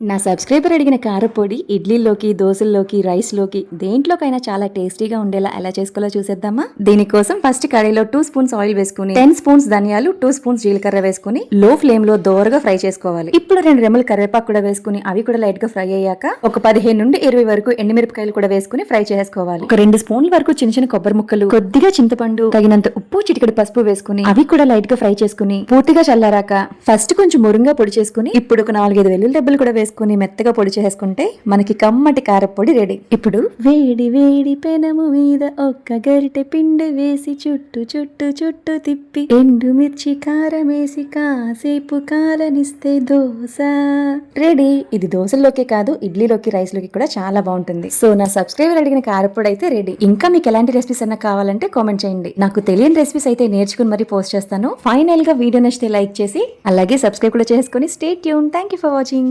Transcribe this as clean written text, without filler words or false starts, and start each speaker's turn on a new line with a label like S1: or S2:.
S1: నా సబ్స్క్రైబర్ అడిగిన కారపొడి ఇడ్లీలోకి, దోసల్లోకి, రైస్‌లోకి దేంట్లోకైనా చాలా టేస్టీగా ఉండేలా ఎలా చేసుకోవాలో చూసేద్దామా? దీనికోసం ఫస్ట్ కడాయిలో 2 స్పూన్స్ ఆయిల్ వేసుకుని 10 స్పూన్స్ ధనియాలు, 2 స్పూన్స్ జీలకర్ర వేసుకుని లో ఫ్లేమ్ లో దోరగా ఫ్రై చేసుకోవాలి. ఇప్పుడు 2 రెమ్మలు కరివేపాకు కూడా వేసుకుని అవి కూడా లైట్ గా ఫ్రై అయ్యాక ఒక 15 నుండి 20 వరకు ఎండుమిరపకాయలు కూడా వేసుకుని ఫ్రై చేసుకోవాలి. ఒక 2 స్పూన్ల వరకు చిన్న చిన్న కొబ్బరి ముక్కలు, కొద్దిగా చింతపండు, తగినంత ఉప్పు, చిటికెడు పసుపు వేసుకుని అవి కూడా లైట్ గా ఫ్రై చేసుకుని పూర్తిగా చల్లారాక ఫస్ట్ కొంచెం మురుంగా పొడి చేసుకుని ఇప్పుడు ఒక 4-5 వెల్లుల్లి రెబ్బలు కూడా వేసుకుని మెత్తగా పొడి చేసుకుంటే మనకి కమ్మటి కారపొడి రెడీ. ఇప్పుడు వేడి వేడి పెనము మీద ఒక్క గరిటె పిండి వేసి చుట్టు చుట్టు చుట్టు తిప్పి ఎండుమిర్చి కారం వేసి కాసేపు కాలనిస్తే దోశ రెడీ. ఇది దోశల్లోకే కాదు ఇడ్లీలోకి, రైస్ లోకి కూడా చాలా బాగుంటుంది. సో నా సబ్స్క్రైబర్ అడిగిన కారపొడి అయితే రెడీ. ఇంకా మీకు ఎలాంటి రెసిపీస్ అన్నా కావాలంటే కామెంట్ చేయండి. నాకు తెలియని రెసిపీస్ అయితే నేర్చుకుని మరి పోస్ట్ చేస్తాను. ఫైనల్ గా వీడియో నచ్చితే లైక్ చేసి అలాగే సబ్స్క్రైబ్ కూడా చేసుకుని stay tune. Thank you for watching.